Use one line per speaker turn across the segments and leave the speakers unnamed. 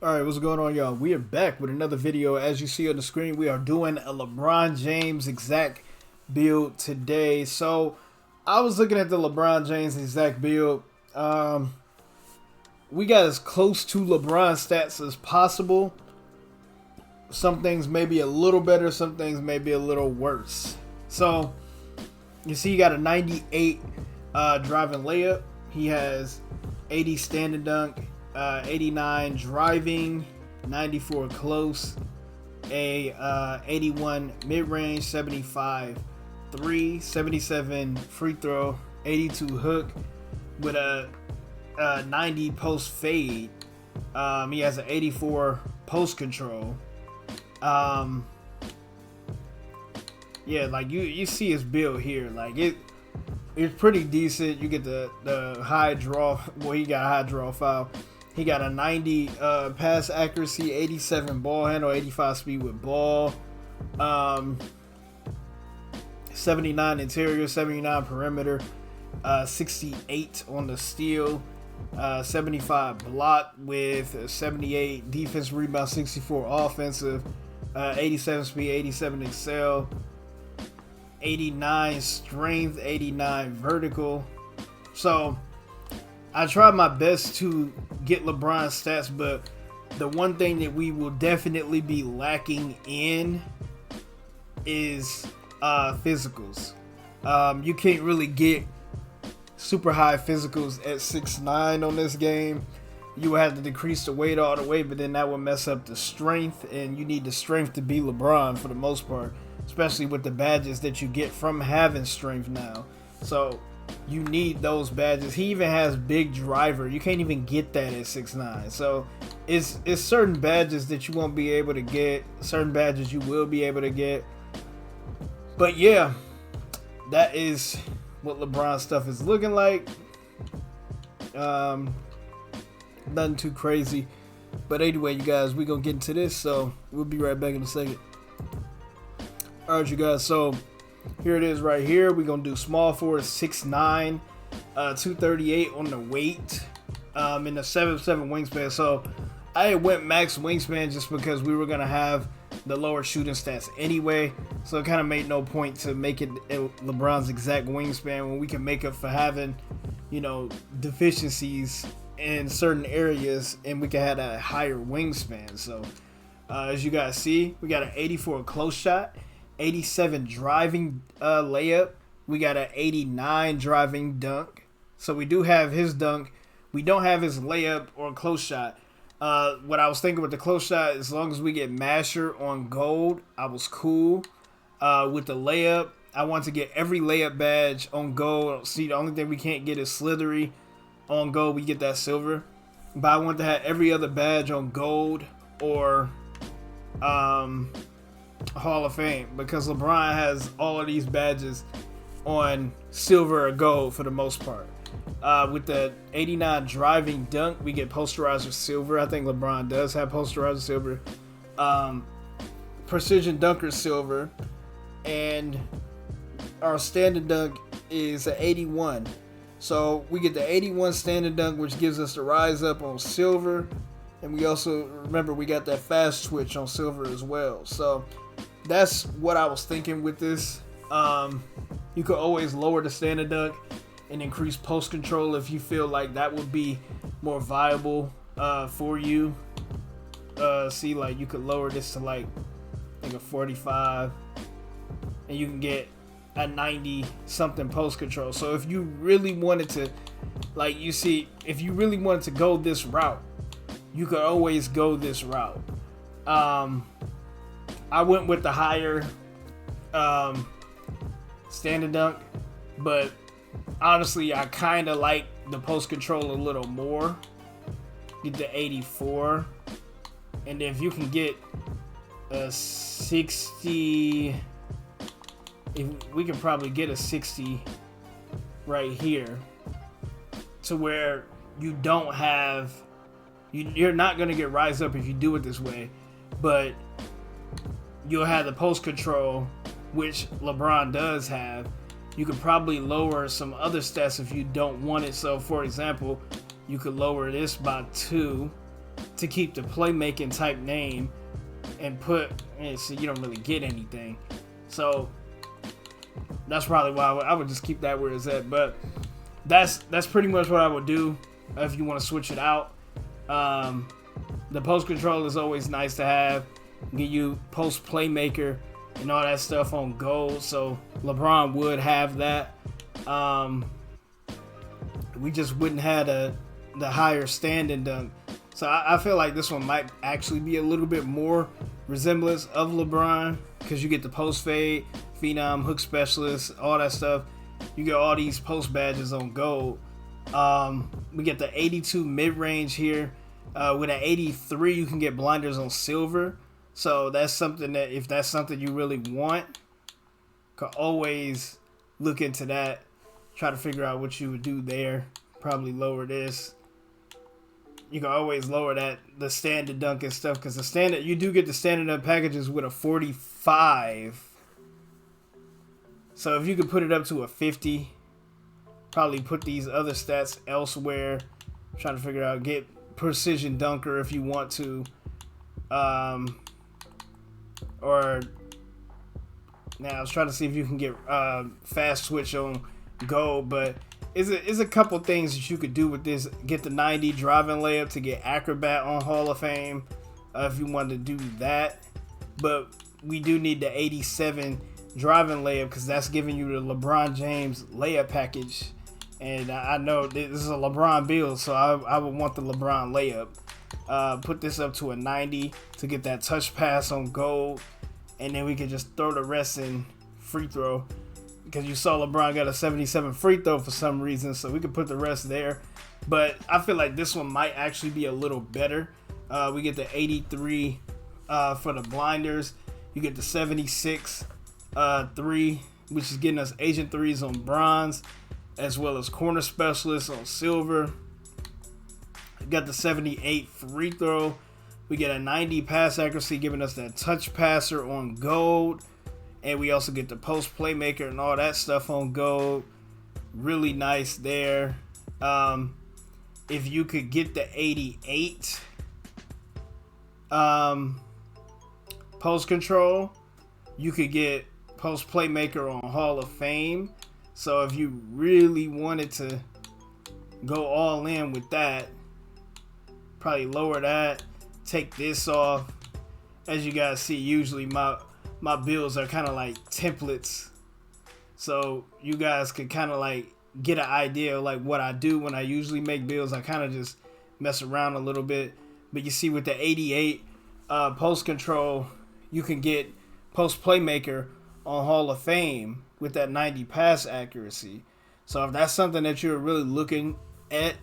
Alright, what's going on, y'all? We are back with another video. As you see on the screen, we are doing a LeBron James exact build today. So, I was looking at the LeBron James exact build. We got as close to LeBron stats as possible. Some things may be a little better, some things may be a little worse. So, you see, he got a 98 driving layup. He has 80 standing dunk, 89 driving, 94 close, a 81 mid-range, 75 3, 77 free throw, 82 hook with a 90 post fade. He has an 84 post control. Yeah, like you see his build here, like it's pretty decent. You get the high draw. Well, he got a high draw foul. He got a 90 pass accuracy, 87 ball handle, 85 speed with ball, 79 interior, 79 perimeter, 68 on the steal, 75 block with 78 defense rebound, 64 offensive, 87 speed, 87 excel, 89 strength, 89 vertical. So I tried my best to get LeBron's stats, but the one thing that we will definitely be lacking in is physicals. You can't really get super high physicals at 6'9" on this game. You would have to decrease the weight all the way, but then that would mess up the strength, and you need the strength to be LeBron for the most part, especially with the badges that you get from having strength now. So you need those badges. He even has big driver. You can't even get that at 6'9". So it's certain badges that you won't be able to get, certain badges you will be able to get. But yeah, that is what LeBron stuff is looking like. Nothing too crazy. But anyway, you guys, we're going to get into this. So we'll be right back in a second. Alright, you guys. So here it is right here. We're going to do small forward 6'9", 238 on the weight, in the 7'7" wingspan. So I went max wingspan just because we were going to have the lower shooting stats anyway. So it kind of made no point to make it LeBron's exact wingspan when we can make up for having, you know, deficiencies in certain areas, and we can have a higher wingspan. So as you guys see, we got an 84 close shot, 87 driving layup. We got an 89 driving dunk. So we do have his dunk. We don't have his layup or close shot. What I was thinking with the close shot, as long as we get masher on gold, I was cool. With the layup, I want to get every layup badge on gold. See, the only thing we can't get is slithery. On gold, we get that silver. But I want to have every other badge on gold or Hall of Fame, because LeBron has all of these badges on silver or gold for the most part. With the 89 driving dunk, we get posterizer silver. I think LeBron does have posterizer silver. Precision dunker silver. And our standard dunk is an 81. So we get the 81 standard dunk, which gives us the rise up on silver. And we also, remember, we got that fast twitch on silver as well. So that's what I was thinking with this. You could always lower the standard dunk and increase post control if you feel like that would be more viable for you. See, like you could lower this to like a 45, and you can get a 90 something post control. So if you really wanted to, like, you see, if you really wanted to go this route, you could always go this route. I went with the higher standard dunk, but honestly, I kind of like the post control a little more. Get the 84, and if you can get a 60, if we can probably get a 60 right here, to where you don't have, you're not going to get rise up if you do it this way, but you'll have the post control, which LeBron does have. You could probably lower some other stats if you don't want it. So for example, you could lower this by 2 to keep the playmaking type name and put, so you don't really get anything. So that's probably why I would just keep that where it's at. But that's pretty much what I would do if you want to switch it out. The post control is always nice to have. Give you post playmaker and all that stuff on gold. So LeBron would have that. We just wouldn't have the higher standing dunk. So I feel like this one might actually be a little bit more resemblance of LeBron, because you get the post fade, phenom, hook specialist, all that stuff. You get all these post badges on gold. We get the 82 mid range here. With an 83, you can get blinders on silver. So that's something that, if that's something you really want, could always look into that. Try to figure out what you would do there. Probably lower this. You can always lower the standard dunk and stuff, because the standard, you do get the standard dunk packages with a 45. So if you could put it up to a 50, probably put these other stats elsewhere. Trying to figure out, get precision dunker if you want to, or now I was trying to see if you can get fast switch on gold, but is a couple things that you could do with this. Get the 90 driving layup to get acrobat on Hall of Fame if you wanted to do that, but we do need the 87 driving layup, because that's giving you the LeBron James layup package. And I know this is a LeBron build, so I would want the LeBron layup. Put this up to a 90 to get that touch pass on gold. And then we can just throw the rest in free throw, because you saw LeBron got a 77 free throw for some reason. So we could put the rest there. But I feel like this one might actually be a little better. We get the 83 for the blinders. You get the 76 3, which is getting us agent threes on bronze, as well as corner specialists on silver. We got the 78 free throw. We get a 90 pass accuracy, giving us that touch passer on gold. And we also get the post playmaker and all that stuff on gold. Really nice there. If you could get the 88 post control, you could get post playmaker on Hall of Fame. So if you really wanted to go all in with that, probably lower that, take this off. As you guys see, usually my builds are kind of like templates, so you guys could kind of like get an idea of like what I do when I usually make builds. I kind of just mess around a little bit. But you see with the 88 post control, you can get post playmaker on Hall of Fame with that 90 pass accuracy. So if that's something that you're really looking at,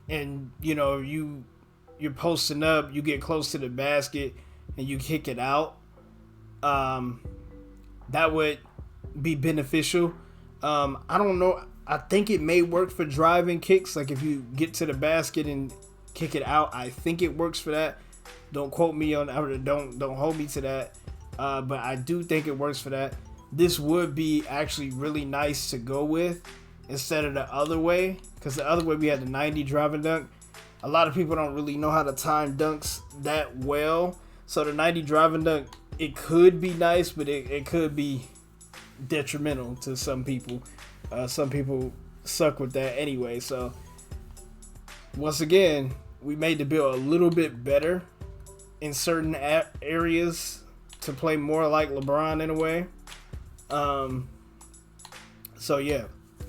and you know you're posting up, you get close to the basket and you kick it out, that would be beneficial. I don't know, I think it may work for driving kicks. Like if you get to the basket and kick it out, I think it works for that. Don't quote me on, or don't hold me to that. But I do think it works for that. This would be actually really nice to go with instead of the other way, because the other way we had the 90 driving dunk. A lot of people don't really know how to time dunks that well. So the 90 driving dunk, it could be nice, but it could be detrimental to some people. Some people suck with that anyway. So once again, we made the build a little bit better in certain areas to play more like LeBron in a way. So yeah,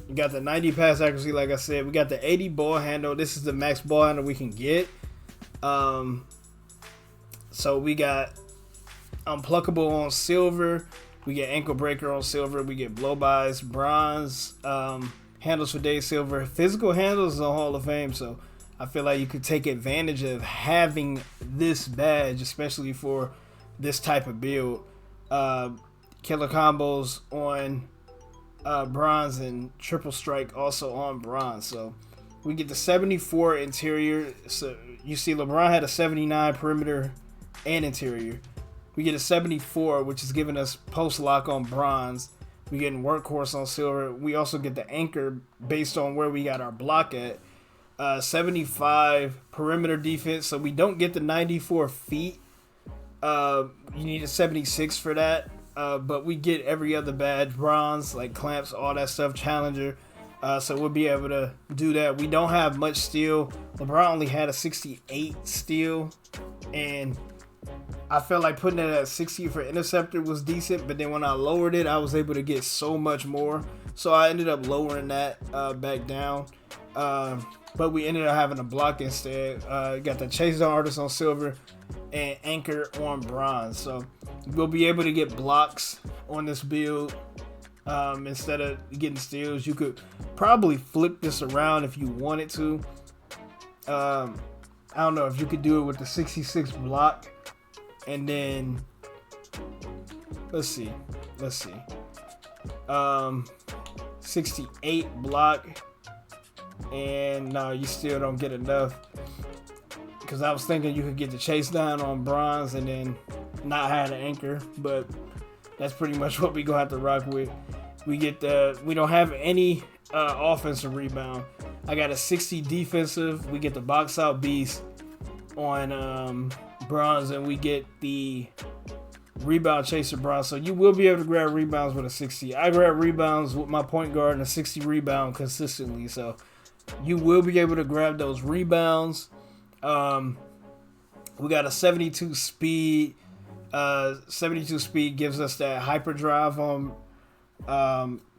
you got the 90 pass accuracy, like I said. We got the 80 ball handle. This is the max ball handle we can get. So we got unpluckable on silver. We get ankle breaker on silver. We get blow-bys, bronze. Handles for day silver. Physical handles on Hall of Fame. So I feel like you could take advantage of having this badge, especially for this type of build. Killer combos on bronze, and triple strike also on bronze. So we get the 74 interior. So you see LeBron had a 79 perimeter and interior. We get a 74, which is giving us post lock on bronze. We getting workhorse on silver. We also get the anchor based on where we got our block at. 75 perimeter defense, so we don't get the 94 feet. You need a 76 for that, but we get every other badge, bronze, like clamps, all that stuff, challenger. So we'll be able to do that. We don't have much steel. LeBron only had a 68 steel, and I felt like putting it at 60 for interceptor was decent, but then when I lowered it, I was able to get so much more. So I ended up lowering that back down. But we ended up having a block instead. Got the chase down artist on silver and anchor on bronze. So we'll be able to get blocks on this build instead of getting steals. You could probably flip this around if you wanted to. I don't know if you could do it with the 66 block. And then let's see 68 block, and no, you still don't get enough, because I was thinking you could get the chase down on bronze and then not have an anchor, but that's pretty much what we gonna have to rock with. We don't have any offensive rebound. I got a 60 defensive. We get the box out beast on bronze, and we get the rebound chaser bronze. So you will be able to grab rebounds with a 60. I grab rebounds with my point guard and a 60 rebound consistently, so you will be able to grab those rebounds. We got a 72 speed. 72 speed gives us that hyperdrive on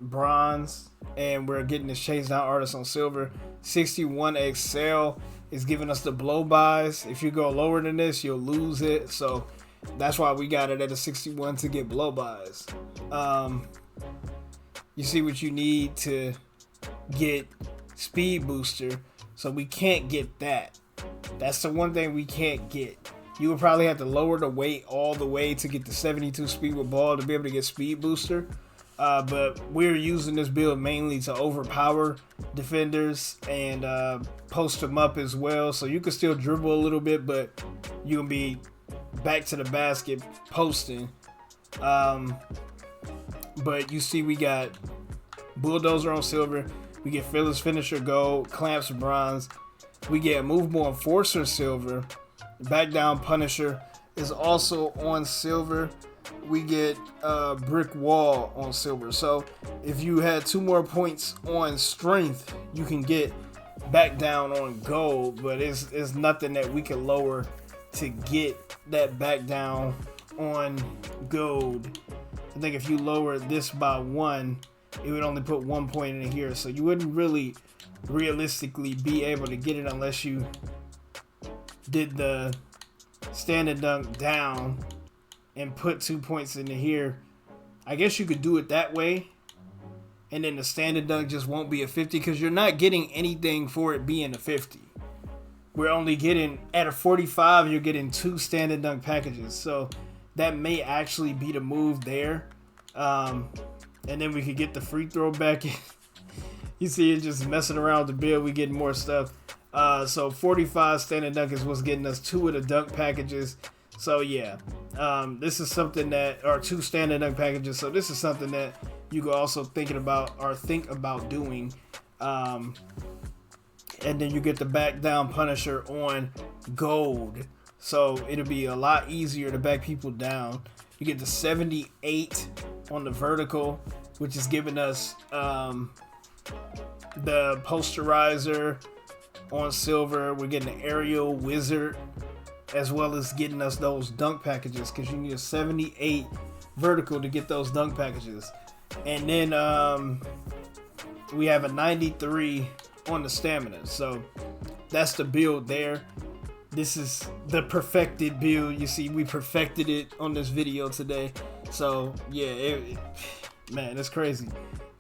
bronze, and we're getting this chase down artist on silver. 61 excel is giving us the blow bys. If you go lower than this, you'll lose it, so that's why we got it at a 61 to get blow bys. You see what you need to get speed booster, so we can't get that. That's the one thing we can't get. You would probably have to lower the weight all the way to get the 72 speed with ball to be able to get speed booster. But we're using this build mainly to overpower defenders and post them up as well. So you can still dribble a little bit, but you can be back to the basket posting. But you see we got bulldozer on silver. We get fearless finisher gold, clamps bronze. We get movable enforcer silver. Back down punisher is also on silver. We get brick wall on silver. So if you had 2 more points on strength, you can get back down on gold, but it's nothing that we can lower to get that back down on gold. I think if you lower this by 1, it would only put 1 point in here, so you wouldn't really realistically be able to get it unless you did the standing dunk down and put 2 points into here. I guess you could do it that way, and then the standing dunk just won't be a 50, because you're not getting anything for it being a 50. We're only getting, at a 45, you're getting 2 standing dunk packages, so that may actually be the move there. And then we could get the free throw back in. You see it just messing around with the build. We getting more stuff. So 45 standing dunk is what's getting us 2 of the dunk packages. So yeah, this is something that, or 2 standing dunk packages. So this is something that you could also think about doing. And then you get the back down punisher on gold. So it'll be a lot easier to back people down. You get the 78 on the vertical, which is giving us the posterizer on silver. We're getting the aerial wizard, as well as getting us those dunk packages, because you need a 78 vertical to get those dunk packages. And then we have a 93 on the stamina. So that's the build there. This is the perfected build. You see, we perfected it on this video today. So yeah, man, it's crazy.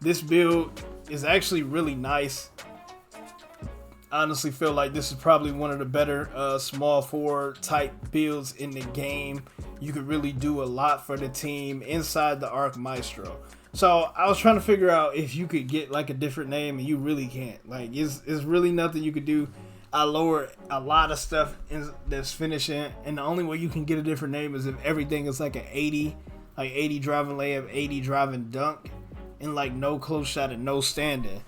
This build is actually really nice. I honestly feel like this is probably one of the better small forward type builds in the game. You could really do a lot for the team inside the Arc Maestro. So I was trying to figure out if you could get like a different name, and you really can't. Like, it's really nothing you could do. I lower a lot of stuff that's finishing, and the only way you can get a different name is if everything is like an 80, like 80 driving layup, 80 driving dunk, and like no close shot and no standing.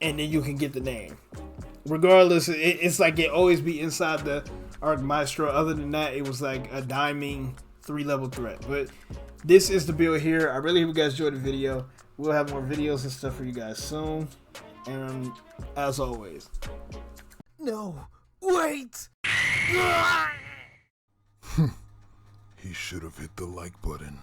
And then you can get the name. regardless, it's like it always be inside the Arc Maestro. Other than that, it was like a diming 3-level threat. But this is the build here. I really hope you guys enjoyed the video. We'll have more videos and stuff for you guys soon. And as always,
No, wait!
He should have hit the like button.